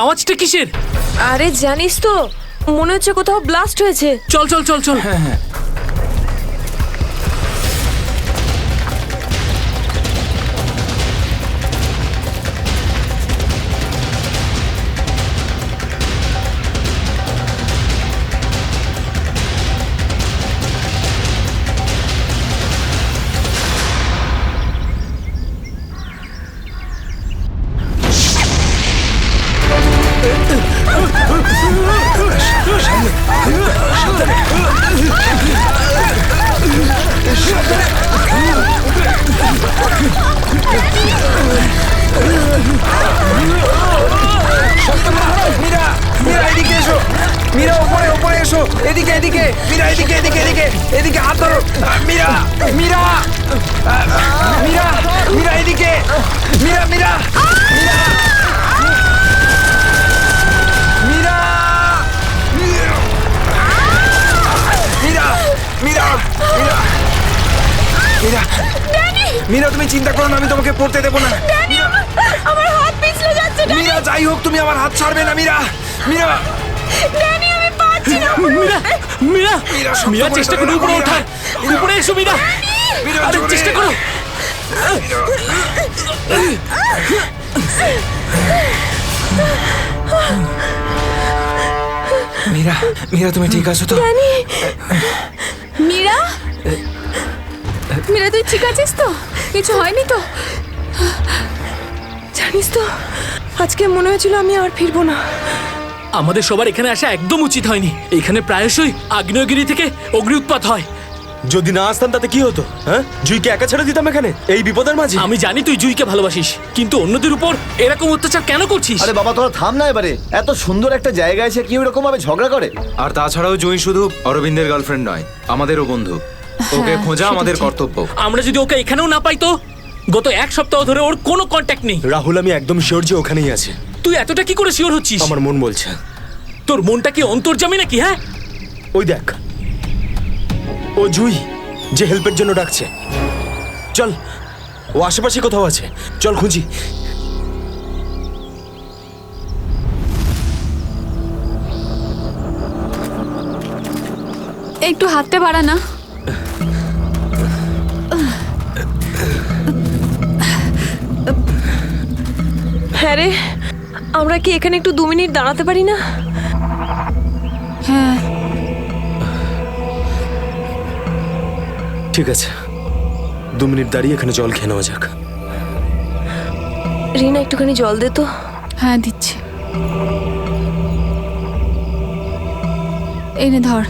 আওয়াজটা কিসের? আরে জানিস তো, মনে হচ্ছে কোথাও ব্লাস্ট হয়েছে। চল চল চল চল। হ্যাঁ হ্যাঁ মীরা, মীরা এদিকে এসো। মীরা উপরে উপরে এসো। এদিকে এদিকে মীরা, এদিকে এদিকে এদিকে এদিকে হাত ধরো। মীরা, মীরা, মীরা, মীরা এদিকে। মীরা, মীরা, মীরা, মীরা, মীরা, মীরা, মীরা, মীরা তুমি চিন্তা করো না, আমি তোমাকে পড়তে দেবো না। আমার হাত পিছলে যাচ্ছে। মীরা যাই হোক তুমি আমার হাত ছাড়বে না। মীরা, মীরা, ড্যানি আমি পাচ্ছি না। মীরা মীরা মীরা, শক্ত মীরা করে চেষ্টা ধরে করো উপরে রাখো, ওঠার। মীরা। উপরে এসো মীরা। মীরা, আরে জোরে। চেষ্টা করো। মীরা, মীরা তুমি ঠিক আছো তো? মীরা, মীরা তুই ঠিক আছিস তো? কিছু হয়নি তো? জানিস তো, আজকে মনে হয়েছিল আমি আর ফিরবো না। আমাদের সবার এখানে আসা একদম উচিত হয়নি। এখানে প্রায়শই আগ্নেয়গিরি থেকে অগ্নি উৎপাত হয়। যদি না আসতাম তাতে কি হতো? হ্যাঁ, জুইকে একা ছেড়ে দিতাম এখানে এই বিপদের মাঝে? আমি জানি তুই জুইকে ভালোবাসিস, কিন্তু অন্যদের উপর এরকম অত্যাচার কেন করছিস? আরে বাবা তোরা থাম না এবারে। এত সুন্দর একটা জায়গায় এসে কি এরকম ভাবে ঝগড়া করে? আর তাছাড়াও জুঁই শুধু অরবিন্দের গার্লফ্রেন্ড নয়, আমাদেরও বন্ধু। ওকে খোঁজা আমাদের কর্তব্য। আমরা যদি ওকে এখানেও না পাই তো? গত এক সপ্তাহ ধরে ওর কোনো কন্ট্যাক্ট নেই। রাহুল, আমি একদম শিওর যে ওখানেই আছে। তুই এতটা কি করে শিওর হচ্ছিস? আমার মন বলছে। তোর মনটা কি অন্তর্যামী নাকি? হ্যাঁ, ওই দেখ, ও জুই যে হেল্পের জন্য ডাকছে। চল, ও আশেপাশে কোথাও আছে, চল খুঁজি। একটু হাতটা বাড়া না। হ্যাঁ রে, আমরা কি এখানে একটু 2 মিনিট দাঁড়াতে পারি না? হ্যাঁ, ঠিক আছে, 2 মিনিট দাঁড়িয়ে এখানে জল খেয়ে নেওয়া যাক। রিনা একটুখানি জল দে তো। হ্যাঁ দিচ্ছি। এই নে ধর।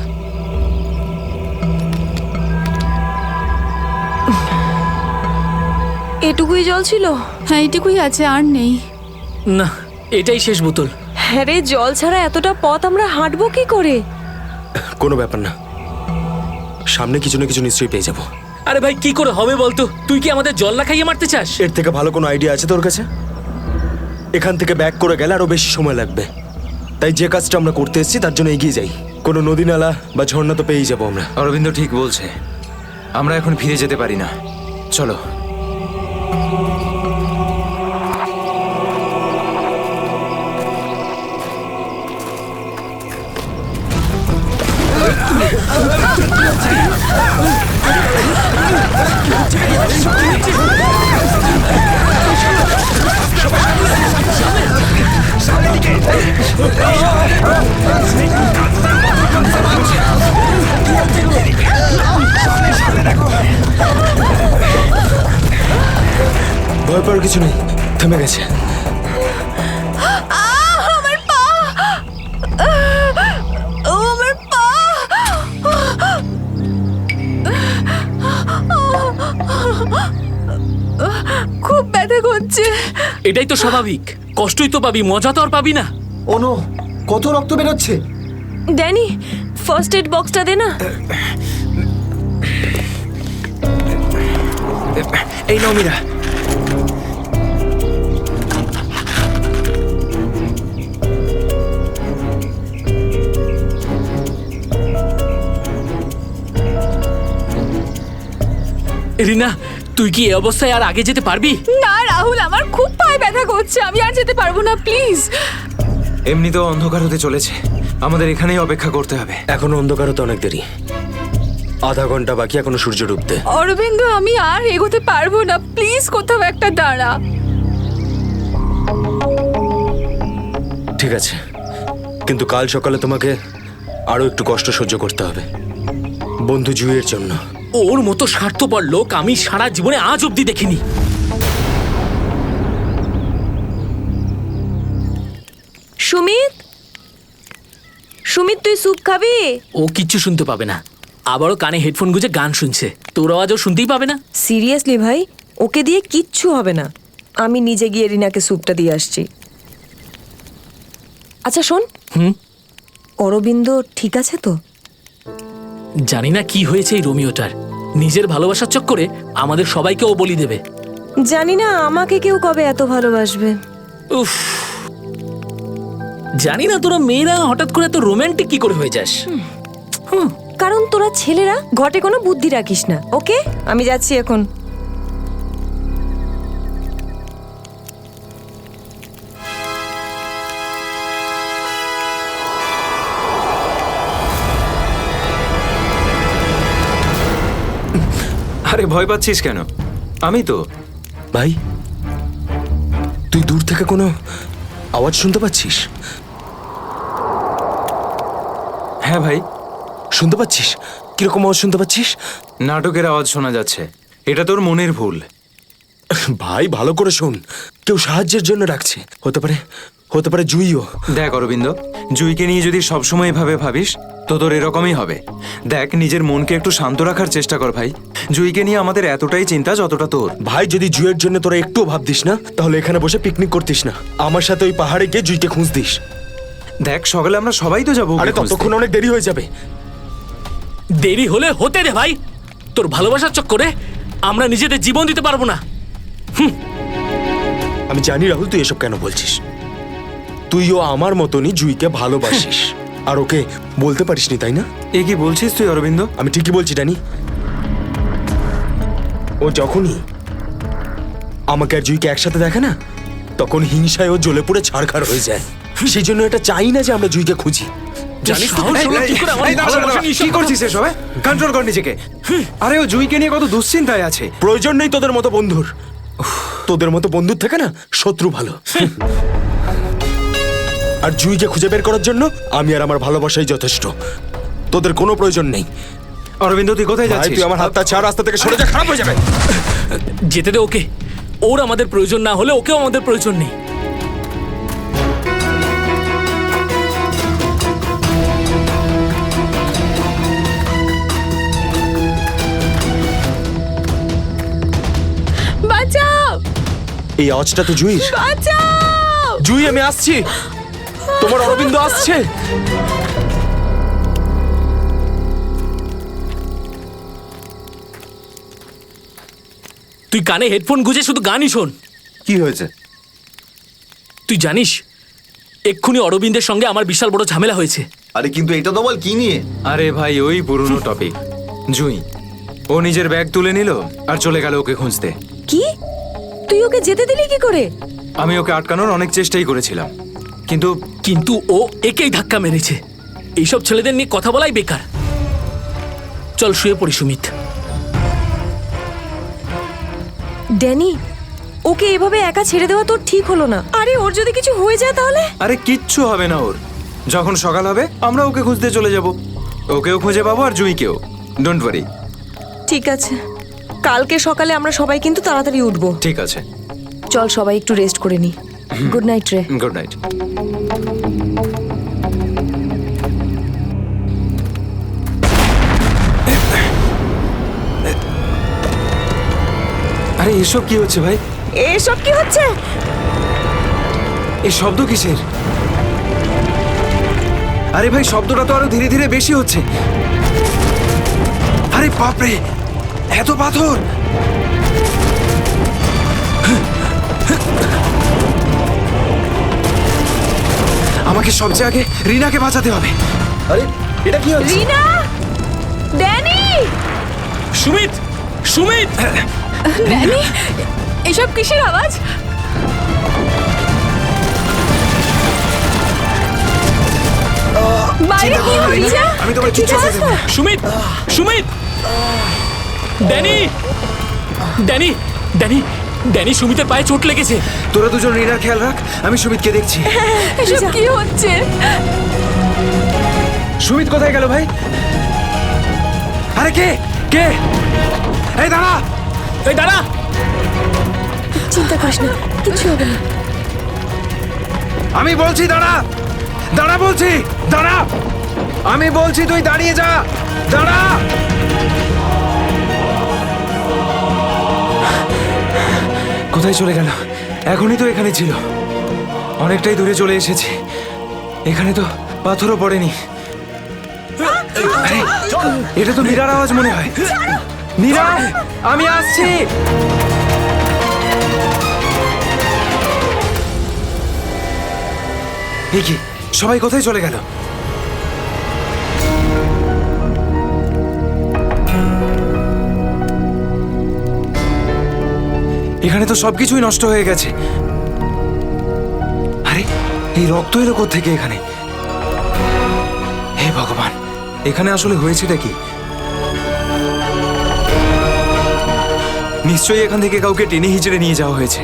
এটুকুই জল ছিল? হ্যাঁ এইটুকুই আছে, আর নেই। না এটাই শেষ বোতল। হ্যাঁ রে, জল ছাড়া এতটা পথ আমরা হাঁটবো কি করে? কোনো ব্যাপার না, সামনে কিছু না কিছু নিশ্চয়ই পেয়ে যাবো। আরে ভাই কি করে হবে বলতো? তুই কি আমাদের জল না খাইয়ে মারতে চাস? এর থেকে ভালো কোনো আইডিয়া আছে তোর কাছে? এখান থেকে ব্যাক করে গেলে আরো বেশি সময় লাগবে। তাই যে কাজটা আমরা করতে এসেছি তার জন্য এগিয়ে যাই। কোনো নদী নালা বা ঝর্ণা তো পেয়েই যাবো আমরা। অরবিন্দ ঠিক বলছে, আমরা এখন ফিরে যেতে পারি না। চলো। ভয় পাওয়ার কিছু নেই, থেমে গেছে। আমার পা, আমার পা। খুব ব্যথা করছে। এটাই তো স্বাভাবিক, কষ্টই তো পাবি, মজা তো আর পাবি না। ও নো, কত রক্ত বেরোচ্ছে। ড্যানি, ফার্স্ট এড বক্সটা দে না। এই নাও মীরা। রিনা, তুই কি এই অবস্থায় আর আগে যেতে পারবি? না রাহুল, আমার খুব পায়ে ব্যথা করছে, আমি আর যেতে পারবো না, প্লিজ। এমনিতেও অন্ধকার হতে চলেছে, আমাদের এখানেই অপেক্ষা করতে হবে। এখনো অন্ধকার হতে অনেক দেরি, আধা ঘন্টা বাকি এখনো সূর্য ডুবতে। অরবিন্দ, আমি আর এগোতে পারবো না, প্লিজ কোথাও একটা দাঁড়া। ঠিক আছে, কিন্তু কাল সকালে তোমাকে আরো একটু কষ্ট সহ্য করতে হবে বন্ধু জুইয়ের জন্য। ওর মতো স্বার্থপর লোক আমি সারা জীবনে আজ অব্দি দেখিনি। সুমিত, সুমিত তুই স্যুপ খাবি? ও কিচ্ছু শুনতে পাবে না, আবারও কানে হেডফোন গুঁজে গান শুনছে, তোর আওয়াজও শুনতেই পাবে না। সিরিয়াসলি ভাই, ওকে দিয়ে কিচ্ছু হবে না। আমি নিজে গিয়ে রিনাকে স্যুপটা দিয়ে আসছি। আচ্ছা শোন, অরবিন্দ ঠিক আছে তো? জানি না কি হয়েছে এই রোমিওটার, নিজের ভালোবাসার চক্করে আমাদের সবাইকে ও বলি দেবে। জানি না আমাকে কেউ কবে এত ভালোবাসবে। উফ, জানি না তোরা মেয়েরা হঠাৎ করে এত রোমান্টিক কি করে হয়ে যাস। কারণ তোরা ছেলেরা ঘটে কোনো বুদ্ধি রাখিস না। ওকে, আমি যাচ্ছি এখন। আরে ভয় পাচ্ছিস কেন? আমি তো। ভাই, তুই দূর থেকে কোনো আওয়াজ শুনতে পাচ্ছিস? হ্যাঁ ভাই, শুনতে পাচ্ছিস? কিরকম আওয়াজ শুনতে পাচ্ছিস? নাটকের আওয়াজ শোনা যাচ্ছে। এটা তোর মনের ভুল। ভাই ভালো করে শোন, কেউ সাহায্যের জন্য ডাকছে। হতে পারে জুইও। দেখ অরবিন্দ, জুইকে নিয়ে যদি সবসময় এভাবে ভাবিস তো তোর এরকমই হবে। দেখ, নিজের মনকে একটু শান্ত রাখার চেষ্টা কর ভাই। জুইকে নিয়ে আমাদের এতটাই চিন্তা যতটা তোর। ভাই, যদি জুইয়ের জন্য তোরা একটুও ভাবতিস না, তাহলে এখানে বসে পিকনিক করতিস না, আমার সাথে ওই পাহাড়ে গিয়ে জুইকে খুঁজতিস। দেখ, সকালে আমরা সবাই তো যাবো। আরে ততক্ষণ অনেক দেরি হয়ে যাবে। দেরি হলে হতে দে ভাই, তোর ভালোবাসার চক্করে আমরা নিজেদের জীবন দিতে পারবো না। আমি জানি রাহুল, তুই এসব কেন বলছিস। তুইও আমার মতনই জুইকে ভালোবাসিস, আর ওকে বলতে পারিসনি, তাই না? এ কি বলছিস তুই অরবিন্দ? আমি ঠিকই বলছি ডানি। ও যখনই আমাকে আর জুইকে একসাথে দেখে না, তখন হিংসায় ও জ্বলে পুড়ে ছারখার হয়ে যায়। সেই জন্য এটা চাই না যে আমরা জুইকে খুঁজি। জানিস তো সাহস হলো কি করে আমার ভালোবাসা নিয়ে কি করছিস এসব? কন্ট্রোল কর নিজেকে। আরে ও জুইকে নিয়ে কত দুশ্চিন্তায় আছে। প্রয়োজন নেই তোদের মতো বন্ধুর। তোদের মতো বন্ধুর থেকে না শত্রু ভালো। আর জুইকে খুঁজে বের করার জন্য আমি আর আমার ভালোবাসাই যথেষ্ট। তোদের কোনো প্রয়োজন নেই। অরবিন্দ, তুই কোথায় ভাই, যাচ্ছিস? তুই আমার হাতটা ছাড়, রাস্তা থেকে সরে যা, খারাপ হয়ে যাবে। যেতে দে ওকে, ওর আমাদের প্রয়োজন না হলে ওকেও আমাদের প্রয়োজন নেই। বাঁচাও, এই আওয়াজটা তো জুইর। বাঁচাও। জুই, আমি আসছি, তোমার অরবিন্দ আসছে। তুই কানে হেডফোন গুঁজে শুধু গানই শোন। কি হয়েছে? তুই জানিস এক্ষুনি অরবিন্দের সঙ্গে আমার বিশাল বড় ঝামেলা হয়েছে। আরে কিন্তু এটা তো বল, কি নিয়ে? আরে ভাই, ওই পুরনো টপিক। জুই ও নিজের ব্যাগ তুলে নিল আর চলে গেল ওকে খুঁজতে। কি? তুই ওকে যেতে দিলি কি করে? আমি ওকে আটকানোর অনেক চেষ্টাই করেছিলাম, কিন্তু কিন্তু ও একেই ধাক্কা মেরেছে। এইসব ছেলেদের নিয়ে কথা বলাই বেকার। চল শুয়ে পড়ি সুমিত। ড্যানি, ওকে এভাবে একা ছেড়ে দেওয়া তোর ঠিক হলো না। আরে ওর যদি কিছু হয়ে যায় তাহলে? আরে কিচ্ছু হবে না ওর। যখন সকাল হবে আমরা ওকে খুঁজতে চলে যাব। ওকেও খুঁজে পাবো আর জুইকেও। Don't worry. ঠিক আছে, কালকে সকালে আমরা সবাই কিন্তু তাড়াতাড়ি উঠবো। ঠিক আছে, চল সবাই একটু রেস্ট করে নি। গুড নাইট রে। Good night. আরে এসব কি হচ্ছে ভাই? এসব কি হচ্ছে? এই শব্দ কিসের? আরে ভাই, শব্দটা তো আরো ধীরে ধীরে বেশি হচ্ছে। আরে বাপরে, এত পাথর! আমাকে সবচেয়ে আগে রিনাকে বাঁচাতে হবে। আরে এটা কি হচ্ছে? রিনা, ড্যানি, সুমিত, সুমিত! ড্যানি, এসব কিসের আওয়াজ? বাইরে কি হচ্ছে? আমি তোমায় কিচ্ছু হতে দেব না। Sumit Sumit Danny Danny Danny Danny সুমিতের পায়ে চোট লেগেছে। তোরা দুজন রিনার খেয়াল রাখ, আমি সুমিতকে দেখছি। এসব কি হচ্ছে? সুমিত কোথায় গেল ভাই? আরে কে কে? এই দাঁড়া! এই দাঁড়া! চিন্তা করিস না, কিচ্ছু হবে না। আমি বলছি দাঁড়া! দাঁড়া বলছি! দাঁড়া! আমি বলছি তুই দাঁড়িয়ে যা! দাঁড়া! কোথায় চলে গেল? এখনই তো এখানে ছিল। অনেকটাই দূরে চলে এসেছি। এখানে তো পাথরও পড়েনি। আরে, এটা তো মীরার আওয়াজ মনে হয়। মীরা, আমি আসছি। এই কি, সবাই কোথায় চলে গেল? এখানে তো সবকিছুই নষ্ট হয়ে গেছে। আরে, এই রক্ত এলো কোত্থেকে এখানে? হে ভগবান, এখানে আসলে হয়েছেটা কি? নিশ্চয়ই এখান থেকে কাউকে টেনে হিচড়ে নিয়ে যাওয়া হয়েছে।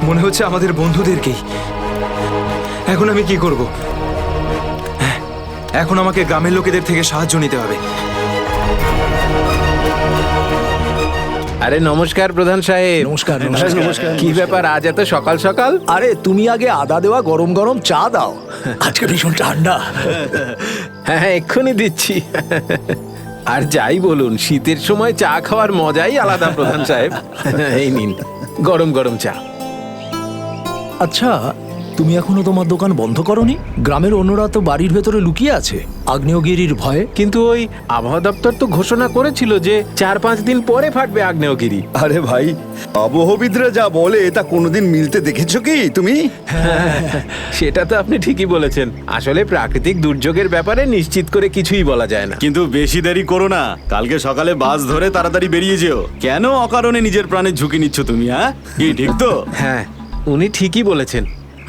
মনে হচ্ছে আমাদের বন্ধুদেরকেই। এখন আমি কি করব? হ্যাঁ, এখন আমাকে গ্রামের লোকেদের থেকে সাহায্য নিতে হবে। আরে নমস্কার প্রধান সাহেব। নমস্কার কি ব্যাপার আজ এত সকাল সকাল? আরে তুমি আগে আদা দেওয়া গরম গরম চা দাও, আজকে ভীষণ ঠান্ডা। হ্যাঁ এক্ষুনি দিচ্ছি। আর যাই বলুন, শীতের সময় চা খাওয়ার মজাই আলাদা প্রধান সাহেব। এই নিন গরম গরম চা। আচ্ছা, তুমি এখনো তোমার দোকান বন্ধ করনি? গ্রামের অন্যরা তো বাড়ির ভেতরে লুকিয়ে আছে আগ্নেয়গিরির ভয়ে। কিন্তু ওই আবহাওয়া দপ্তর তো ঘোষণা করেছিল যে 4-5 দিন পরে ফাটবে আগ্নেয়গিরি। আরে ভাই, আবহবিদরা যা বলে তা কোনোদিন মিলতে দেখেছো কি তুমি? সেটা তো আপনি ঠিকই বলেছেন। আসলে প্রাকৃতিক দুর্যোগের ব্যাপারে নিশ্চিত করে কিছুই বলা যায় না। কিন্তু বেশি দেরি করো না, কালকে সকালে বাস ধরে তাড়াতাড়ি বেরিয়ে যেও। কেন অকারণে নিজের প্রাণের ঝুঁকি নিচ্ছ তুমি? হ্যাঁ, কি ঠিক তো? হ্যাঁ, উনি ঠিকই বলেছেন।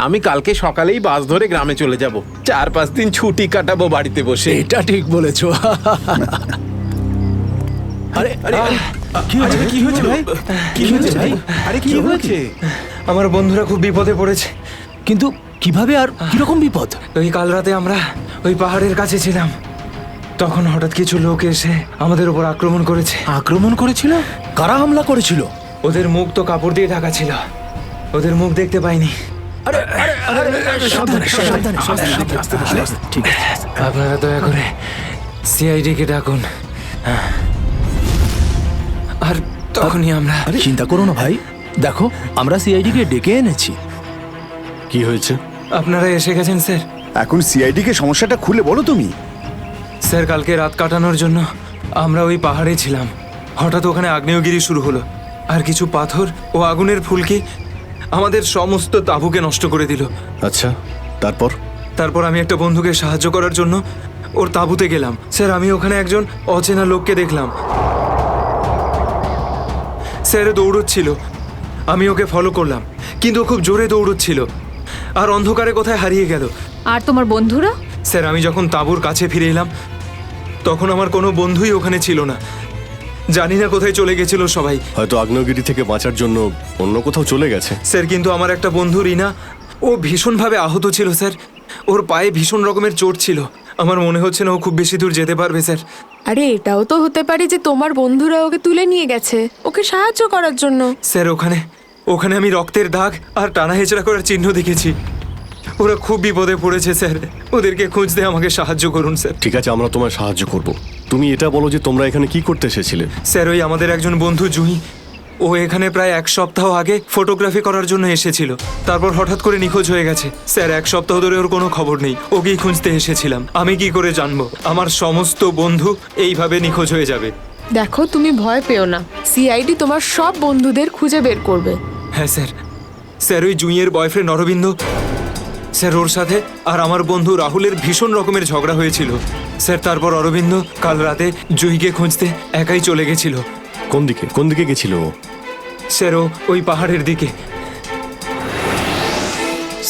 আমি কালকে সকালেই বাস ধরে গ্রামে চলে যাব। 4-5 দিন ছুটি কাটাবো বাড়িতে বসে। এটা ঠিক বলেছো। আরে আরে কি হয়েছে? কি হয়েছে ভাই? কি হয়েছে ভাই? আরে কি হয়েছে? আমার বন্ধুরা খুব বিপদে পড়েছে। কিন্তু কিভাবে আর কিরকম বিপদ? ওই কাল রাতে আমরা ওই পাহাড়ের কাছে ছিলাম, তখন হঠাৎ কিছু লোক এসে আমাদের উপর আক্রমণ করেছে। আক্রমণ করেছিল? কারা হামলা করেছিল? ওদের মুখ তো কাপড় দিয়ে ঢাকা ছিল, ওদের মুখ দেখতে পাইনি। সাবধানে সাবধানে সাবধানে, আস্তে আস্তে, ঠিক আছে। আপনারা দয়া করে সিআইডি কে ডাকুন। আর তখনই আমরা চিন্তা করো না ভাই, দেখো আমরা সিআইডি কে ডেকে এনেছি। কি হয়েছে? আপনারা এসে গেছেন স্যার। এখন সিআইডি কে সমস্যাটা খুলে বলো তুমি। স্যার, কালকে রাত কাটানোর জন্য আমরা ওই পাহাড়ে ছিলাম। হঠাৎ ওখানে আগ্নেয়গিরি শুরু হলো, আর কিছু পাথর ও আগুনের ফুলকি আমাদের সমস্ত তাঁবুকে নষ্ট করে দিল। আচ্ছা, তারপর? তারপর আমি একটা বন্ধুকে সাহায্য করার জন্য ওর তাঁবুতে গেলাম। স্যার, আমি ওখানে একজন অচেনা লোককে দেখলাম। স্যার দৌড়চ্ছিল, আমি ওকে ফলো করলাম, কিন্তু ও খুব জোরে দৌড়চ্ছিল আর অন্ধকারে কোথায় হারিয়ে গেল। আর তোমার বন্ধুরা? স্যার, আমি যখন তাঁবুর কাছে ফিরে এলাম তখন আমার কোনো বন্ধুই ওখানে ছিল না। জানি না কোথায় চলে গেছিল সবাই। হয়তো আগ্নেয়গিরি থেকে বাঁচার জন্য অন্য কোথাও চলে গেছে। স্যার, কিন্তু আমার একটা বন্ধু রিনা, ও ভীষণভাবে আহত ছিল স্যার। ওর পায়ে ভীষণ রকমের চোট ছিল। আমার মনে হচ্ছে না ও খুব বেশি দূর যেতে পারবে স্যার। আরে এটাও তো হতে পারে যে তোমার বন্ধুরা ওকে তুলে নিয়ে গেছে ওকে সাহায্য করার জন্য। স্যার, ওখানে আমি রক্তের দাগ আর টানা হেঁচড়া করার চিহ্ন দেখেছি। ওরা খুব বিপদে পড়েছে স্যার, ওদেরকে খুঁজতে আমাকে সাহায্য করুন স্যার। ঠিক আছে, আমরা তোমায় সাহায্য করব। তুমি এটা বলো যে তোমরা এখানে কি করতে এসেছিলে? স্যার, ওই আমাদের একজন বন্ধু জুহি, ও এখানে প্রায় 1 সপ্তাহ আগে ফটোগ্রাফি করার জন্য এসেছিল। তারপর হঠাৎ করে নিখোঁজ হয়ে গেছে স্যার। 1 সপ্তাহ ধরে ওর কোনো খবর নেই। ওকেই খুঁজতে এসেছিলাম। আমি কি করে জানবো আমার সমস্ত বন্ধু এইভাবে নিখোঁজ হয়ে যাবে? দেখো, তুমি ভয় পেও না, সিআইডি তোমার সব বন্ধুদের খুঁজে বের করবে। হ্যাঁ স্যার। স্যার, ওই জুঁইয়ের বয়ফ্রেন্ড অরবিন্দ স্যার, ওর সাথে আর আমার বন্ধু রাহুলের ভীষণ রকমের ঝগড়া হয়েছিল স্যার। তারপর অরবিন্দ কাল রাতে জুঁইকে খুঁজতে একাই চলে গেছিল। কোন দিকে গেছিল ও? স্যার, ওই পাহাড়ের দিকে।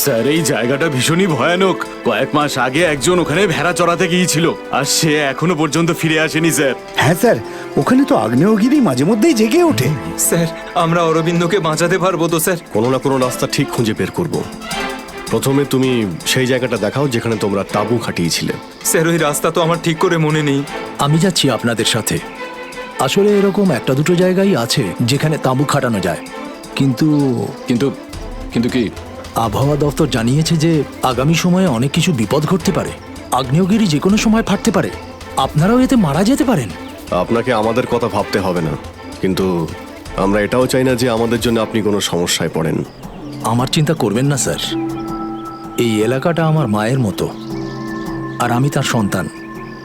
স্যার এই জায়গাটা ভীষণই ভয়ানক। কয়েক মাস আগে একজন ওখানে ভেড়া চড়াতে গিয়েছিল আর সে এখনো পর্যন্ত ফিরে আসেনি স্যার। হ্যাঁ স্যার, ওখানে তো আগ্নেয়গিরি মাঝে মধ্যেই জেগে ওঠে। স্যার আমরা অরবিন্দকে বাঁচাতে পারবো তো স্যার? কোনো না কোনো রাস্তা ঠিক খুঁজে বের করব। প্রথমে তুমি সেই জায়গাটা দেখাও যেখানে তোমরা তাঁবু খাটিয়েছিলে। স্যার ওই রাস্তা তো আমার ঠিক করে মনে নেই। আমি যাচ্ছি আপনাদের সাথে। আসলে এরকম একটা দুটো জায়গায় আছে যেখানে তাঁবু খাটানো যায়, কিন্তু কিন্তু কিন্তু কি? আবহাওয়া দপ্তর জানিয়েছে যে আগামী সময়ে অনেক কিছু বিপদ ঘটতে পারে। আগ্নেয়গিরি যে কোনো সময় ফাটতে পারে, আপনারাও এতে মারা যেতে পারেন। আপনাকে আমাদের কথা ভাবতে হবে না, কিন্তু আমরা এটাও চাই না যে আমাদের জন্য আপনি কোনো সমস্যায় পড়েন। আমার চিন্তা করবেন না স্যার, এই এলাকাটা আমার মায়ের মতো, আর আমি তার সন্তান।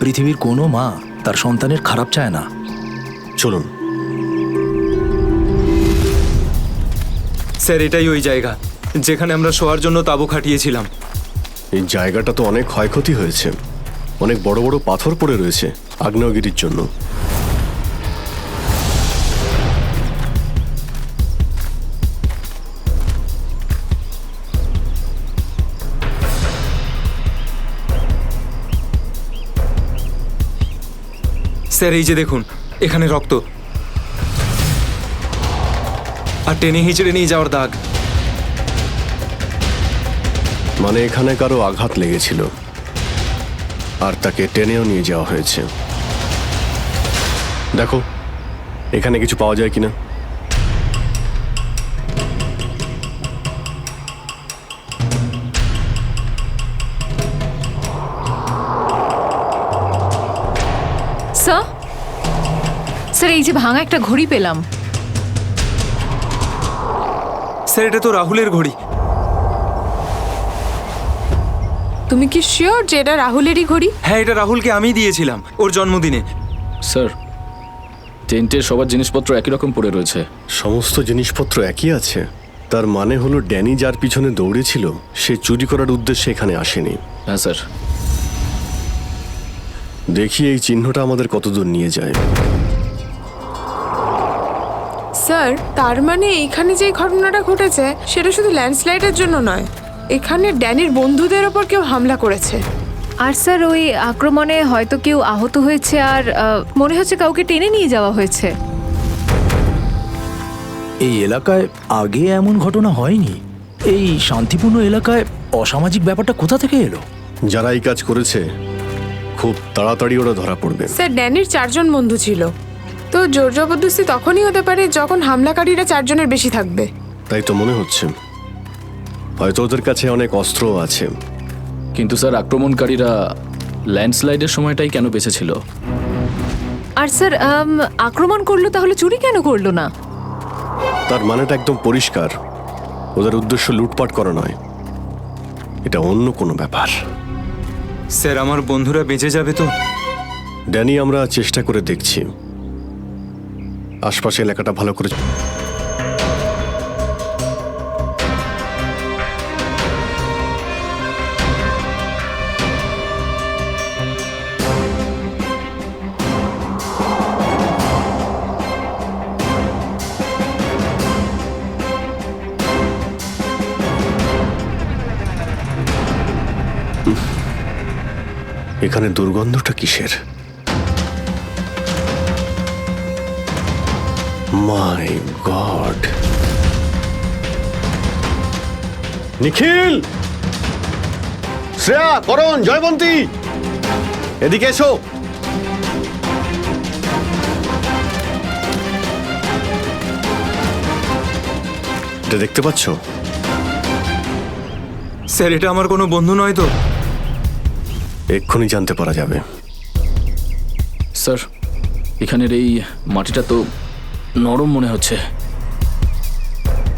পৃথিবীর কোনো মা তার সন্তানের খারাপ চায় না। চলুন। স্যার এটাই ওই জায়গা যেখানে আমরা শোয়ার জন্য তাঁবু খাটিয়েছিলাম। এই জায়গাটা তো অনেক ক্ষয়ক্ষতি হয়েছে, অনেক বড় বড় পাথর পড়ে রয়েছে আগ্নেয়গিরির জন্য। স্যার এই যে দেখুন, এখানে রক্ত আর টেনে হিঁচড়ে নিয়ে যাওয়ার দাগ। মানে এখানে কারো আঘাত লেগেছিল আর তাকে টেনেও নিয়ে যাওয়া হয়েছে। দেখো এখানে কিছু পাওয়া যায় কিনা। স্যার স্যার এই যে ভাঙা একটা ঘড়ি পেলাম। স্যার এটা তো রাহুলের ঘড়ি। তুমি কি শিওর যে এটা রাহুলেরই ঘড়ি? হ্যাঁ এটা রাহুলকে আমিই দিয়েছিলাম ওর জন্মদিনে। স্যার টেন্টের সবার জিনিসপত্র একই রকম পড়ে রয়েছে। সমস্ত জিনিসপত্র একই আছে, তার মানে হলো ড্যানি যার পিছনে দৌড়েছিল সে চুরি করার উদ্দেশ্যে এখানে আসেনি। হ্যাঁ স্যার। দেখি এই চিহ্নটা আমাদের কতদূর নিয়ে যায়। স্যার তার মানে এখানে যে ঘটনাটা ঘটেছে সেটা শুধু ল্যান্ডস্লাইডের জন্য নয়, এখানে ড্যানির বন্ধুদের ওপর কেউ হামলা করেছে। আর স্যার ওই আক্রমণে হয়তো কেউ আহত হয়েছে, আর মনে হচ্ছে কাউকে টেনে নিয়ে যাওয়া হয়েছে। এই এলাকায় আগে এমন ঘটনা হয়নি। এই শান্তিপূর্ণ এলাকায় অসামাজিক ব্যাপারটা কোথা থেকে এলো? যারা এই কাজ করেছে খুব তাড়াতাড়ি ওরা ধরা পড়বে। স্যার ড্যানির 4 জন বন্ধু ছিল, তো জোর জবরদস্তি তখনই হতে পারে যখন হামলাকারীরা 4 জনের বেশি থাকবে। তাই তো মনে হচ্ছে, হয়তো ওদের কাছে অনেক অস্ত্র আছে। কিন্তু স্যার আক্রমণকারীরা ল্যান্ডস্লাইডের সময়টাই কেন বেঁচেছিল? আর স্যার আক্রমণ করলো তাহলে চুরি কেন করলো না? তার মানেটা একদম পরিষ্কার, ওদের উদ্দেশ্য লুটপাট করা নয়, এটা অন্য কোনো ব্যাপার। স্যার আমার বন্ধুরা বেঁচে যাবে তো? ড্যানি আমরা চেষ্টা করে দেখছি, আশপাশে এলাকাটা ভালো করে। এখানে দুর্গন্ধটা কিসের? মাই গড! নিখিল, শ্রেয়া, করণ, জয়বন্তী, এদিকে এসো। এটা দেখতে পাচ্ছ? স্যার এটা আমার কোনো বন্ধু নয় তো? এক্ষুনি জানতে পারা যাবে। স্যার এখানের এই মাটিটা তো নরম মনে হচ্ছে।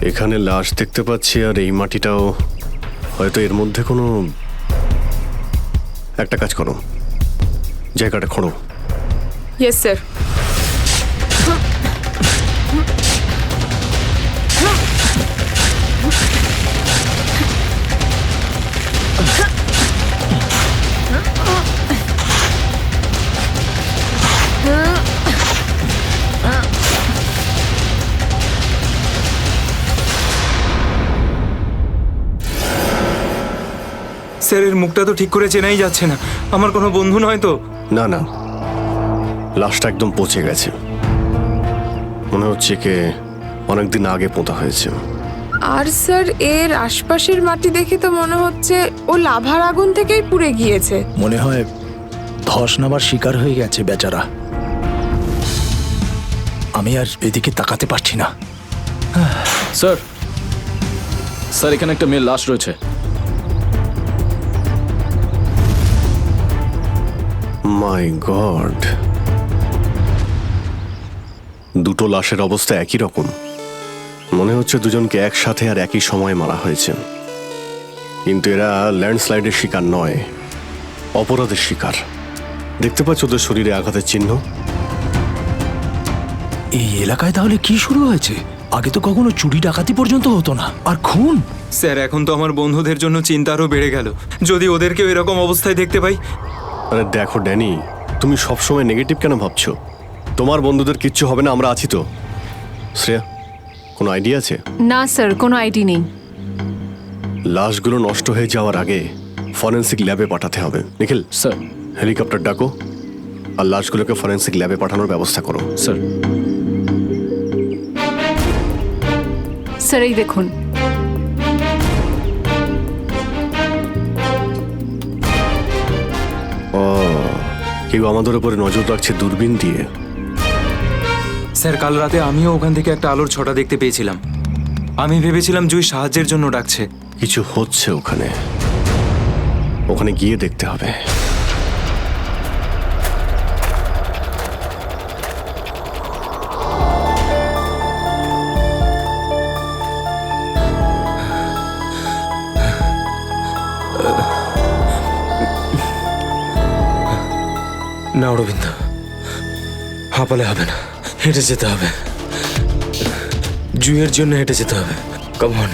এখানে লাশ দেখতে পাচ্ছি, আর এই মাটিটাও হয়তো এর মধ্যে কোনো একটা কাজ করো, জায়গাটা খোঁড়ো। Yes sir. স্যারের মুখটা তো ঠিক করে চেনাই যাচ্ছে না। আমার কোনো বন্ধু নয় তো? না না, লাশটা একদম পচে গেছে, মনে হচ্ছে কে অনেকদিন আগে পোঁতা হয়েছে। আর স্যার এর আশপাশের মাটি দেখে তো মনে হচ্ছে ও লাভার আগুন থেকেই পুড়ে গিয়েছে। মনে হয় ধস নামার শিকার হয়ে গেছে বেচারা। আমি আর এদিকে তাকাতে পারছি না। স্যার, স্যার এখানে একটা মেয়ের লাশ রয়েছে। মাই গড, দুটো লাশের অবস্থা একই রকম। মনে হচ্ছে দুজনকে একসাথে আর একই সময়ে মারা হয়েছে। কিন্তু এরা ল্যান্ডস্লাইডের শিকার নয়, অপরাধের শিকার। দেখতে পাচ্ছ ওদের শরীরে আঘাতের চিহ্ন? এই এলাকায় তাহলে কি শুরু হয়েছে? আগে তো কখনো চুরি ডাকাতি পর্যন্ত হতো না, আর খুন! স্যার এখন তো আমার বন্ধুদের জন্য চিন্তা আরও বেড়ে গেল, যদি ওদেরকেও এরকম অবস্থায় দেখতে পাই। আরে দেখো ড্যানি, তুমি সবসময় নেগেটিভ কেন ভাবছো? তোমার বন্ধুদের কিচ্ছু হবে না, আমরা আছি তো। শ্রেয়া, কোনো আইডিয়া আছে? না স্যার, কোনো আইডি নেই। লাশগুলো নষ্ট হয়ে যাওয়ার আগে ফরেন্সিক ল্যাবে পাঠাতে হবে। নিখিল স্যার, হেলিকপ্টার ডাকো আর লাশগুলোকে ফরেন্সিক ল্যাবে পাঠানোর ব্যবস্থা করো। স্যার। স্যার এই দেখুন। ও, কেউ আমাদের উপরে নজর রাখছে দূরবীন দিয়ে। স্যার কাল রাতে আমিও ওখান থেকে একটা আলোর ছটা দেখতে পেয়েছিলাম। আমি ভেবেছিলাম জুই সাহায্যের জন্য ডাকছে। কিছু হচ্ছে ওখানে, ওখানে গিয়ে দেখতে হবে। না অরবিন্দ, হাঁপালে হবে না, হেঁটে যেতে হবে। জুইয়ের জন্য হেঁটে যেতে হবে। Come on.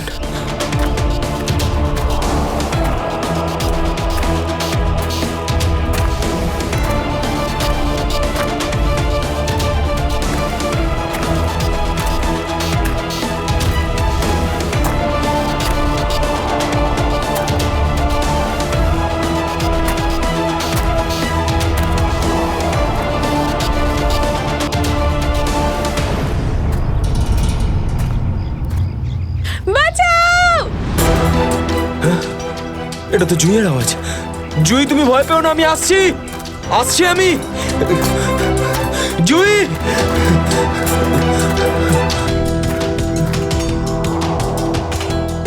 এটা তো জুইয়ের আওয়াজ। জুই, তুমি ভয় পেও না, আমি আসছি, আসছি আমি। জুই,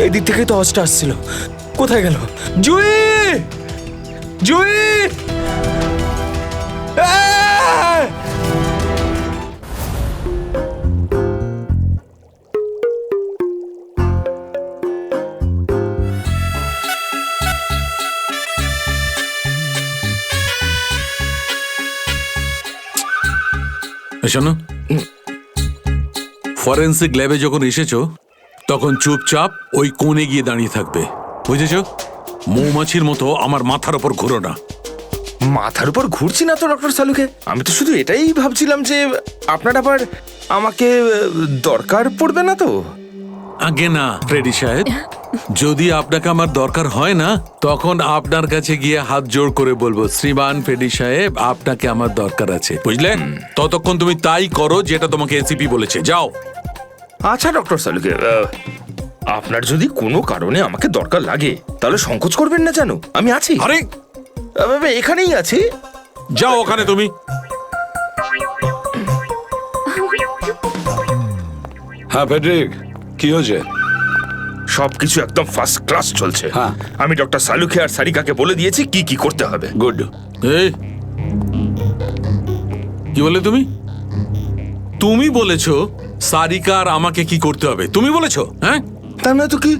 এই দিক থেকে তো আওয়াজটা আসছিল, কোথায় গেল? জুই, জুই! আহ! শোনো, ফরেন্সিক ল্যাবে যখন এসেছো তখন চুপচাপ ওই কোণে গিয়ে দাঁড়িয়ে থাকবে, বুঝেছো? মৌমাছির মতো আমার মাথার উপর ঘুরো না। মাথার উপর ঘুরছি না তো ডক্টর সালুকে, আমি তো শুধু এটাই ভাবছিলাম যে আপনার আবার আমাকে দরকার পড়বে না তো? আগে না ফ্রেডি সাহেব, যদি আপনাকে আমার দরকার হয় না তখন আপনার কাছে গিয়ে হাত জোড় করে বলবো, শ্রীমান ফ্রেডি সাহেব আপনাকে আমার দরকার আছে, বুঝলেন? ততক্ষণ তুমি তাই করো যেটা তোমাকে এসিপি বলেছে, যাও। আচ্ছা ডক্টর সালুকে, আপনার যদি কোনো কারণে আমাকে দরকার লাগে তাহলে সংকোচ করবেন না, জানো আমি আছি। আরে এখানেই আছি, যাও ওখানে তুমি। হ্যাঁ ফেডরিক, কি হয়েছে? সবকিছু একদম ফার্স্ট ক্লাস চলছে। হ্যাঁ, আমি ডক্টর সালুকে আর সারিকাকে বলে দিয়েছি কি কি করতে হবে। গুড। এই কি বলে তুমি? তুমি বলেছো সারিকা আর আমাকে কি করতে হবে? তুমি বলেছো? হ্যাঁ, তা না তো কি?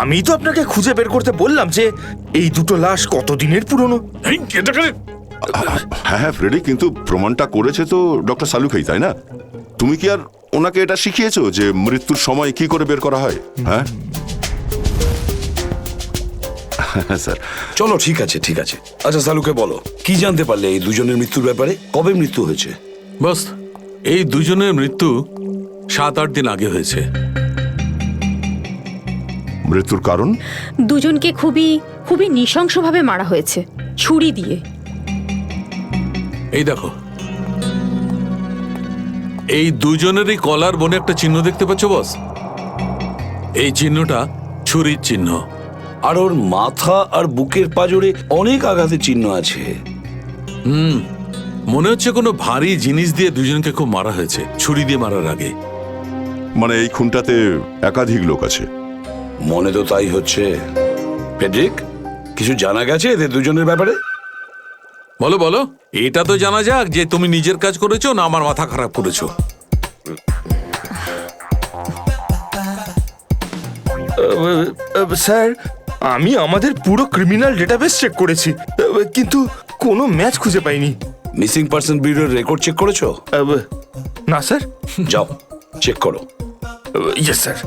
আমি তো আপনাকে খুঁজে বের করতে বললাম যে এই দুটো লাশ কতদিনের পুরনো। হ্যাঁ হ্যাঁ ফ্রেডি, কিন্তু প্রমাণটা করেছে তো ডক্টর সালুকেই, তাই না? তুমি কি আর ওনাকে এটা শিখিয়েছো যে মৃত্যুর সময় কি করে বের করা হয়? হ্যাঁ স্যার। চলো ঠিক আছে, ঠিক আছে। আচ্ছা সালুকে বলো, কি জানতে পারলে এই দুজনের মৃত্যুর ব্যাপারে? কবে মৃত্যু হয়েছে? বস, এই দুজনের মৃত্যু 7-8 দিন আগে হয়েছে। মৃত্যুর কারণ? দুজনকে খুবই খুবই নৃশংসভাবে মারা হয়েছে, ছুরি দিয়ে। এই দেখো, এই দুজনেরই কলার বনে একটা চিহ্ন দেখতে পাচ্ছ বস? এই চিহ্নটা ছুরির চিহ্ন। আর ওর মাথা আর বুকের পাজরে অনেক আঘাতের চিহ্ন আছে। মনে হচ্ছে কোনো ভারী জিনিস দিয়ে দুজনকে খুব মারা হয়েছে, ছুরি দিয়ে মারার আগে। মানে এই খুনটাতে একাধিক লোক আছে? মনে তো তাই হচ্ছে। ফেডরিক, কিছু জানা গেছে এদের দুজনের ব্যাপারে? বলো বলো, এটা তো জানা যাক যে তুমি নিজের কাজ করেছো না আমার মাথা খারাপ করেছো। স্যার, আমি আমাদের পুরো ক্রিমিনাল ডেটাবেস চেক করেছি, কিন্তু কোনো ম্যাচ খুঁজে পাইনি। মিসিং পার্সন ব্যুরোর রেকর্ড চেক করেছো? না স্যার। যাও চেক করো। Yes sir.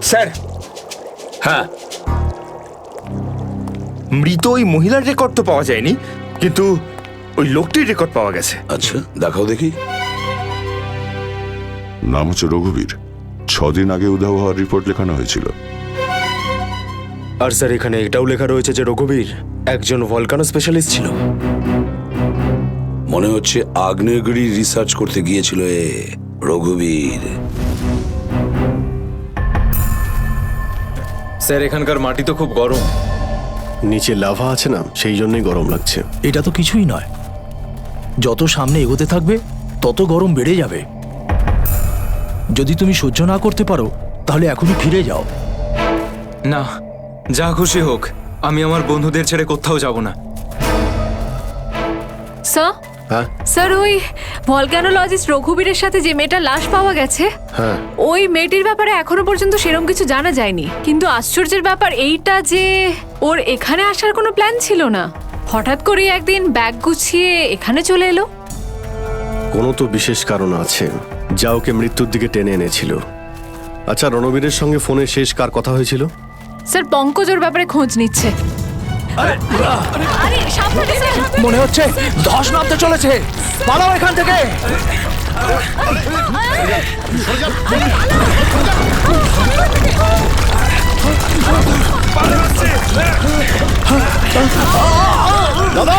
স্যার, হ্যাঁ, মৃত ওই মহিলার রেকর্ড তো পাওয়া যায়নি, কিন্তু ওই লোকটির রেকর্ড পাওয়া গেছে। আচ্ছা দেখাও দেখি। নাম হচ্ছে রঘুবীর। 6 দিন আগে উধাও হওয়ার রিপোর্ট লেখানো হয়েছিল। আর স্যার, এখানে এটাও লেখা রয়েছে যে রঘুবীর একজন ভলকানো স্পেশালিস্ট ছিল। মনে হচ্ছে আগ্নেয়গিরি রিসার্চ করতে গিয়েছিল রঘুবীর। স্যার, এখানকার মাটি তো খুব গরম। নিচে লাভা আছে না, সেই জন্যই গরম লাগছে। এটা তো কিছুই নয়, যত সামনে এগোতে থাকবে তত গরম বেড়ে যাবে। যদি তুমি সহ্য না করতে পারো তাহলে এখনই ফিরে যাও। না, যা খুশি হোক, আমি আমার বন্ধুদের ছেড়ে কোথাও যাব না। স্যার, হ্যাঁ স্যার, ওই ভলক্যানোলজিস্ট রঘুবীরের সাথে যে মেয়েটার লাশ পাওয়া গেছে, হ্যাঁ, ওই মেয়েটির ব্যাপারে এখনো পর্যন্ত সেরকম কিছু জানা যায়নি। কিন্তু আশ্চর্যের ব্যাপার এইটা যে ওর এখানে আসার কোনো প্ল্যান ছিল না, হঠাৎ করে একদিন ব্যাগ গুছিয়ে এখানে চলে এলো। কোনো তো বিশেষ কারণ আছে যা ওকে মৃত্যুর দিকে টেনে এনেছিল। আচ্ছা, রণবীরের সঙ্গে ফোনে শেষ কার কথা হয়েছিল? স্যার, পঙ্কজ ওর ব্যাপারে খোঁজ নিচ্ছে। আরে সাবধানে স্যার। মনে হচ্ছে ধস নামতে চলেছে, পালাও এখান থেকে। দাদা,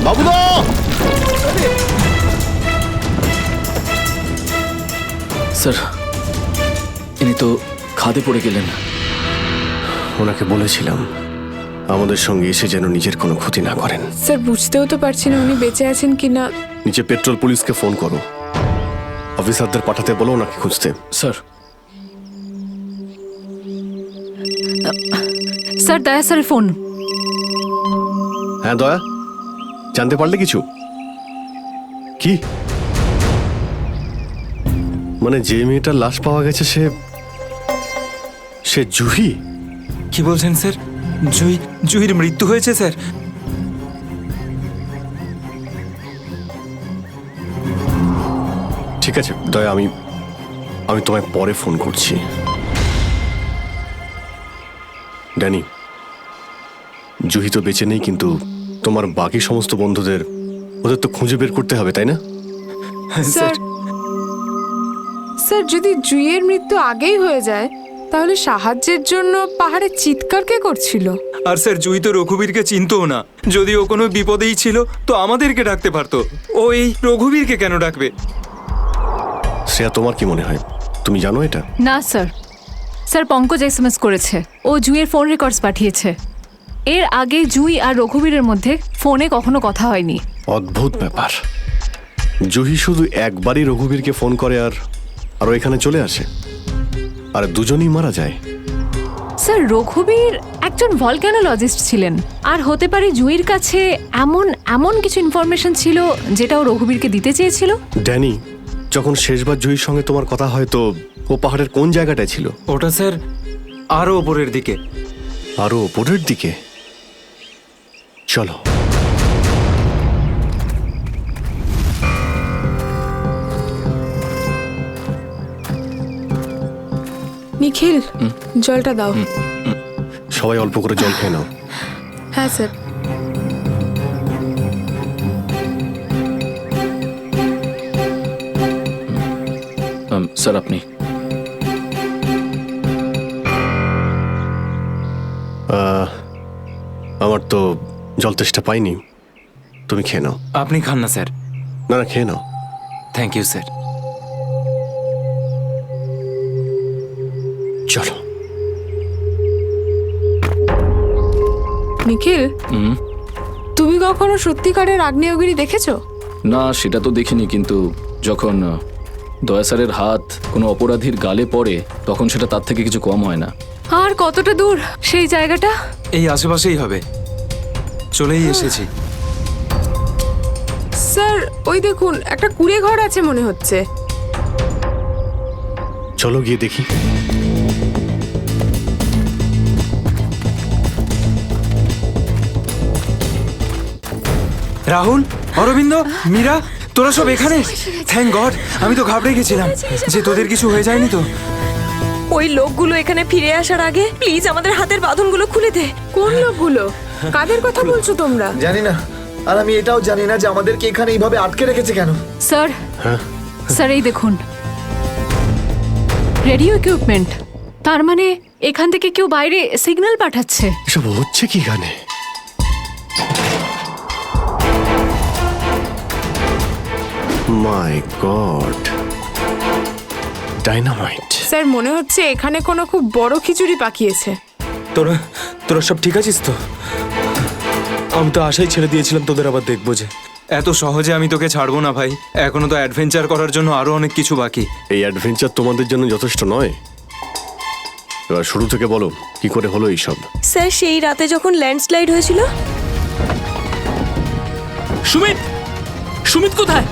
বাবুদা, স্যার, ইনি তো খাদে পড়ে গেলেন। ওনাকে বলেছিলাম আমাদের সঙ্গে এসে যেন নিজের কোনো ক্ষতি না করেন। স্যার, বুঝতেও তো পারছি না উনি বেঁচে আছেন কিনা। নিচে পেট্রোল পুলিশকে ফোন করো, অফিসারদের পাঠাতে বলো ওনাকে খুঁজতে। স্যার, স্যার, দয়া স্যারের ফোন। হ্যাঁ দয়া, জানতে পারলে কিছু? কি মানে যে মেয়েটার লাশ পাওয়া গেছে সে জুহি? কি বলছেন স্যার? জুহির মৃত্যু হয়েছে স্যার? ঠিক আছে দয়া, আমি তোমায় পরে ফোন করছি। ড্যানি, জুহি তো বেঁচে নেই, কিন্তু তোমার বাকি সমস্ত বন্ধুদের ওদের তো খুঁজে বের করতে হবে, তাই না? স্যার, স্যার, যদি জুইয়ের মৃত্যু আগেই হয়ে যায় তাহলে সাহায্যের জন্য পাহাড়ে চিৎকার কে করছিল? আর স্যার, জুই তো রঘুবীরকে চিনতও না। যদি ও কোনো বিপদেই ছিল তো আমাদেরকে ডাকতে পারতো। ও এই রঘুবীরকে কেন ডাকবে? শ্রেয়া, তোমার কি মনে হয়? তুমি জানো এটা? না স্যার, স্যার, পঙ্কজ এসএমএস করেছে, ও জুইয়ের ফোন রেকর্ডস পাঠিয়েছে। এর আগে জুই আর রঘুবীরের মধ্যে ফোনে কখনো কথা হয়নি। অদ্ভুত ব্যাপার, জুহি শুধু একবারই রঘুবীরকে ফোন করে আর ও এখানে চলে আসে, আর দুজনেই মারা যায়। স্যার, রঘুবীর একজন ভলক্যানোলজিস্ট ছিলেন, আর হতে পারে জুইয়ের কাছে এমন কিছু ইনফরমেশন ছিল যেটা ও রঘুবীরকে দিতে চেয়েছিল। ড্যানি, যখন শেষবার জুহির সঙ্গে তোমার কথা হয় তো ও পাহাড়ের কোন জায়গাটায় ছিল? ওটা স্যার আরো ওপরের দিকে। আরো ওপরের দিকে? চলো। নিখিল জলটা দাও। সবাই অল্প করে জল খেয়ে নাও। হ্যাঁ স্যার। স্যার আপনি আমার তো জল তেষ্টা পাইনি, তুমি খেয়ে নাও। আপনি খান না স্যার। না না, খেয়ে নাও। Thank you sir. চলো। নিখিল, তুমি কখনো সত্যিকারের আগ্নেয়গিরি দেখেছো? না, সেটা তো দেখিনি, কিন্তু যখন দয়া স্যারের হাত কোনো অপরাধীর গালে পড়ে তখন সেটা তার থেকে কিছু কম হয় না। আর কতটা দূর সেই জায়গাটা? এই আশেপাশেই হবে, চলেই এসেছি। স্যার ওই দেখুন একটা কুঁড়ে ঘর আছে মনে হচ্ছে। চলো গিয়ে দেখি। রাহুল, অরবিন্দ, মীরা, তোরা সব এখানে? থ্যাংক গড, আমি তো ঘাবড়ে গেছিলাম যে তোদের কিছু হয়ে যায়নি তো। ওই লোকগুলো এখানে ফিরে আসার আগে প্লিজ আমাদের হাতের বাঁধনগুলো খুলে দে। কোন লোকগুলো? কাদের কথা বলছো তোমরা? জানি না, আর আমি এটাও জানি না যে আমাদেরকে এখানে এইভাবে আটকে রেখেছে কেন। স্যার, স্যার এই দেখুন রেডিও ইকুইপমেন্ট। তার মানে এখান থেকে কেউ বাইরে সিগন্যাল পাঠাচ্ছে। এসব হচ্ছে কি গানে? মাই গড, ডাইনামাইট। স্যার মনে হচ্ছে এখানে কোনো খুব বড় খিচুড়ি পাকিয়েছে। তোরা তোরা সব ঠিক আছিস তো? আমি তো আশাই ছেড়ে দিয়েছিলাম তোদের আবার দেখবো যে। এত সহজে আমি তোকে ছাড়বো না ভাই, এখনো তো অ্যাডভেঞ্চার করার জন্য আরো অনেক কিছু বাকি। এই অ্যাডভেঞ্চার তোমাদের জন্য যথেষ্ট নয়? এবার শুরু থেকে বলো কি করে হলো এইসব। স্যার সেই রাতে যখন ল্যান্ডস্লাইড হয়েছিল। সুমিত, সুমিত কোথায়?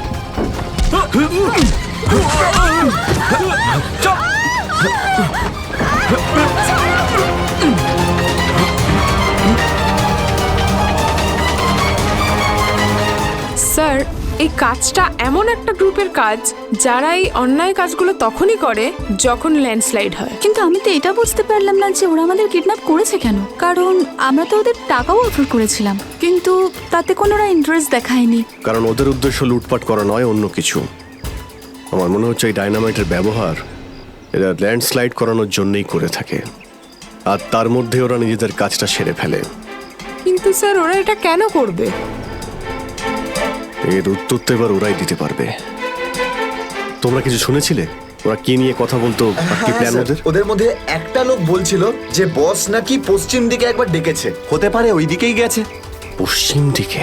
স্যার এই কাজটা এমন একটা গ্রুপের কাজ যারা এই অন্যায় কাজগুলো তখনই করে যখন ল্যান্ডস্লাইড হয়। কিন্তু আমি তো এটা বুঝতে পারলাম না যে ওরা আমাদের কিডন্যাপ করেছে কেন, কারণ আমরা তো ওদের টাকাও অফার করেছিলাম, কিন্তু তাতে কোনো ওরা ইন্টারেস্ট দেখায়নি। কারণ ওদের উদ্দেশ্য লুটপাট করা নয়, অন্য কিছু। আমার মনে হচ্ছে এই ডাইনামাইটের ব্যবহার এরা ল্যান্ডস্লাইড করানোর জন্যই করে থাকে, আর তার মধ্যে ওরা নিজেদের কাজটা সেরে ফেলে। কিন্তু স্যার ওরা এটা কেন করবে? এর উত্তর তো এবার ওরাই দিতে পারবে। তোমরা কিছু শুনেছিলে ওরা কি নিয়ে কথা বলতো? কি প্ল্যান ওদের? ওদের মধ্যে একটা লোক বলছিল যে বস নাকি পশ্চিম দিকে একবার ডেকেছে, হতে পারে ওই দিকেই গেছে। পশ্চিম দিকে?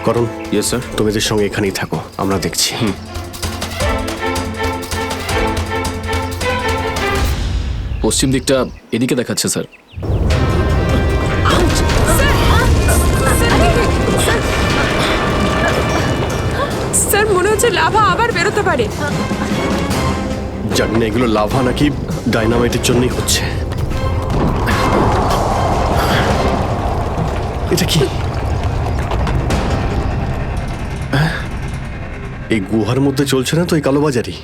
করণ, ইয়েস স্যার, তুমি এদের সঙ্গে এখানেই থাকো, আমরা দেখছি। পশ্চিম দিকটা এদিকে দেখাচ্ছে স্যার। স্যার মনে হচ্ছে লাভা আবার বেরোতে পারে। জানি না এগুলো লাভা নাকি ডাইনামাইটের জন্যই হচ্ছে। এটা কি? এই গুহার মধ্যে চলছে না তো এই কালোবাজারি?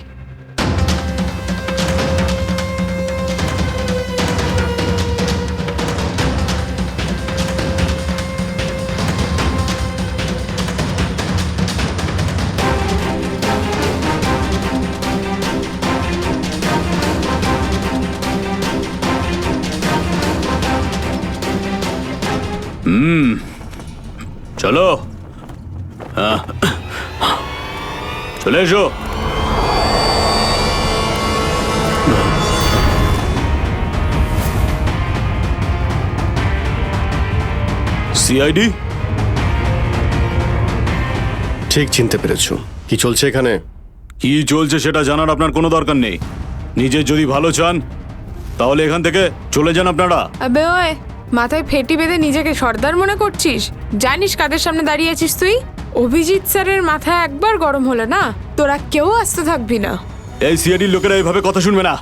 চলো, চলে এসো। সিআইডি? ঠিক চিনতে পেরেছো। কি চলছে এখানে? কি চলছে সেটা জানার আপনার কোনো দরকার নেই। নিজের যদি ভালো চান তাহলে এখান থেকে চলে যান আপনারা। আবে ওই মাথায় ফেটি বেঁধে নিজেকে সর্দার মনে করছিস? জানিস কাদের সামনে দাঁড়িয়ে আছিস তুই? অভিজিৎ স্যারের মাথা একবার গরম হলো না, তোরা কেউ আসতে থাকবি না। এই সিআইডির লোকেরা এইভাবে কথা শুনবে না।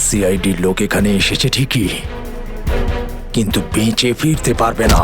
সিআইডির লোক এখানে এসেছে ঠিকই, কিন্তু বেঁচে ফিরতে পারবে না।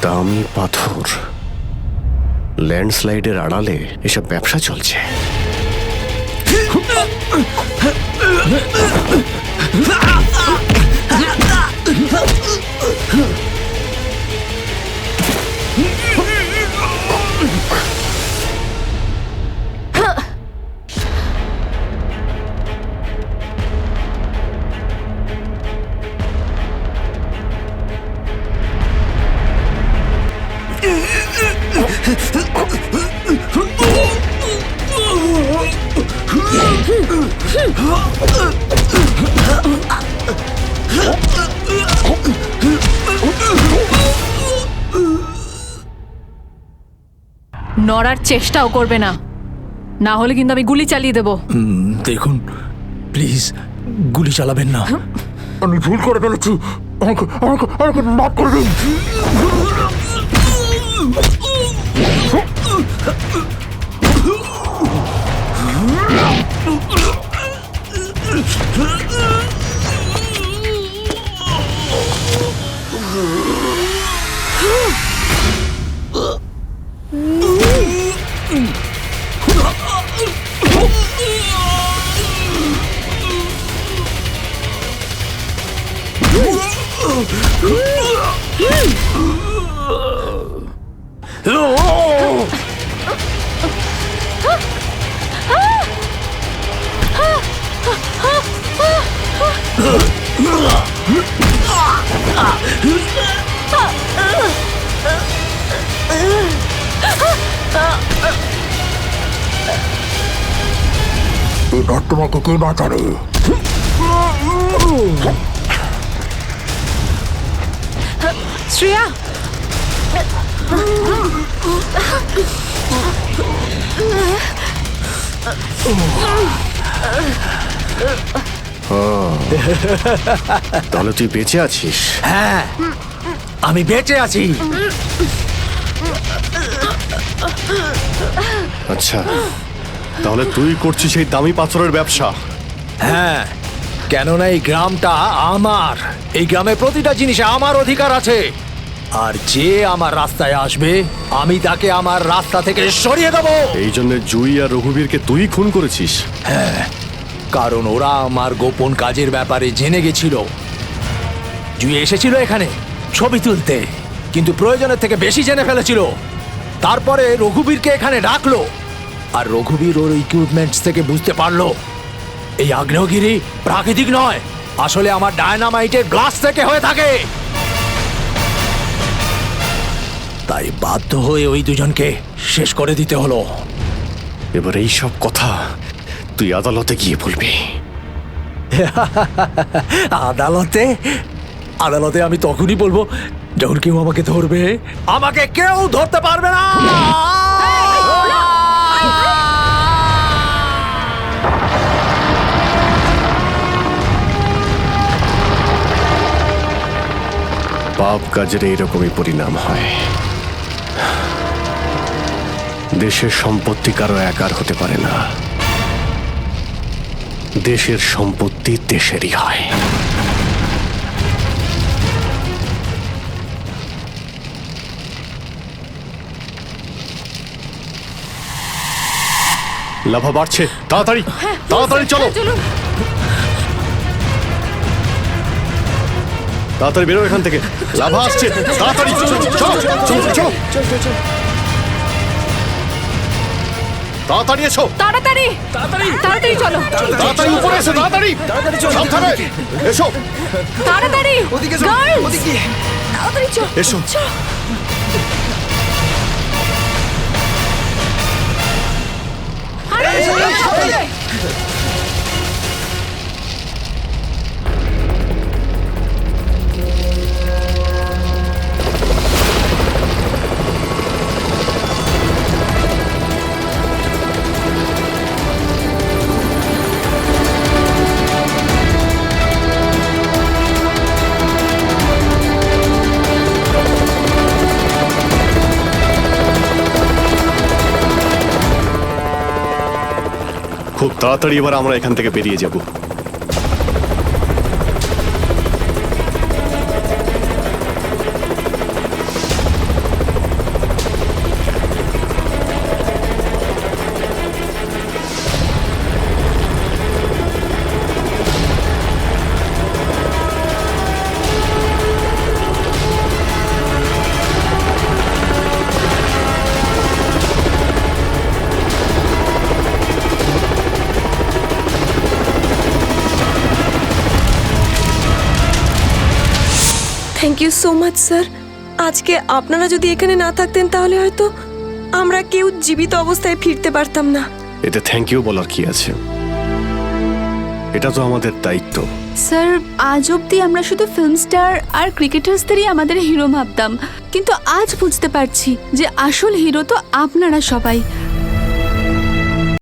দামি পাথর, ল্যান্ডস্লাইডের আড়ালে এসব ব্যবসা চলছে। নড়ার চেষ্টাও করবে না, না হলে কিন্তু আমি গুলি চালিয়ে দেবো। দেখুন প্লিজ, গুলি চালাবেন না। আমি ভুল করে ফেলেছি, আমাকে আমাকে আমাকে মাফ করে দিন। এবার তোমাকে কে বাঁচাবে? শ্রেয়া, তাহলে তুই বেঁচে আছিস? হ্যাঁ, আমি বেঁচে আছি। আচ্ছা, তাহলে তুই করছিস এই দামি পাথরের ব্যবসা? হ্যাঁ, কেননা এই গ্রামটা আমার। এই গ্রামে প্রতিটা জিনিসে আমার অধিকার আছে, আর যে আমার রাস্তায় আসবে আমি তাকে আমার রাস্তা থেকে সরিয়ে দেবো। এই জন্য জুই আর রঘুবীরকে তুই খুন করেছিস? হ্যাঁ, কারণ ওরা আমার গোপন কাজের ব্যাপারে জেনে গেছিল। জুই এসেছিল এখানে ছবি তুলতে, কিন্তু প্রয়োজনের থেকে বেশি জেনে ফেলেছিল। তারপরে রঘুবীরকে এখানে ডাকলো, আর রঘুবীর ওর ইকুইপমেন্টস থেকে বুঝতে পারলো এই আগ্নেয়গিরি প্রাকৃতিক নয়, আসলে আমার ডায়নামাইটের গ্লাস থেকে হয়ে থাকে। তাই বাধ্য হয়ে ওই দুজনকে শেষ করে দিতে হলো। এবার এই সব কথা তুই আদালতে গিয়ে বলবি। আদালতে? আদালতে আমি তখনই বলবো যখন কেউ আমাকে ধরবে। আমাকে কেউ ধরতে পারবে না। পাপ কাজের এইরকমই পরিণাম হয়। দেশের সম্পত্তি কারো একার হতে পারে না, দেশের সম্পত্তি দেশেরই হয়। লাভা বাড়ছে, তাড়াতাড়ি তাড়াতাড়ি চলো, তাড়াতাড়ি বেরো এখান থেকে। লাভা আসছে, তাড়াতাড়ি চলো চলো চলো, তাড়াতাড়ি এসো, তাড়াতাড়ি তাড়াতাড়ি তাড়াতাড়ি চলো, তাড়াতাড়ি উপরে এসো, তাড়াতাড়ি সাবধানে এসো, তাড়াতাড়ি ওদিকে গার্লস, ওদিকে তাড়াতাড়ি চল, এসো। চল। খুব তাড়াতাড়ি এবার আমরা এখান থেকে বেরিয়ে যাব। Thank you so much sir. আজকে আপনারা যদি এখানে না থাকতেন তাহলে হয়তো আমরা কেউ জীবিত অবস্থায় ফিরতে পারতাম না। এতে থ্যাংক ইউ বলার কি আছে, এটা তো আমাদের দায়িত্ব। স্যার, আজ অবধি আমরা শুধু ফিল্ম স্টার আর ক্রিকেটার্সদেরই আমাদের হিরো ভাবতাম, কিন্তু আজ বুঝতে পারছি যে আসল হিরো তো আপনারা সবাই।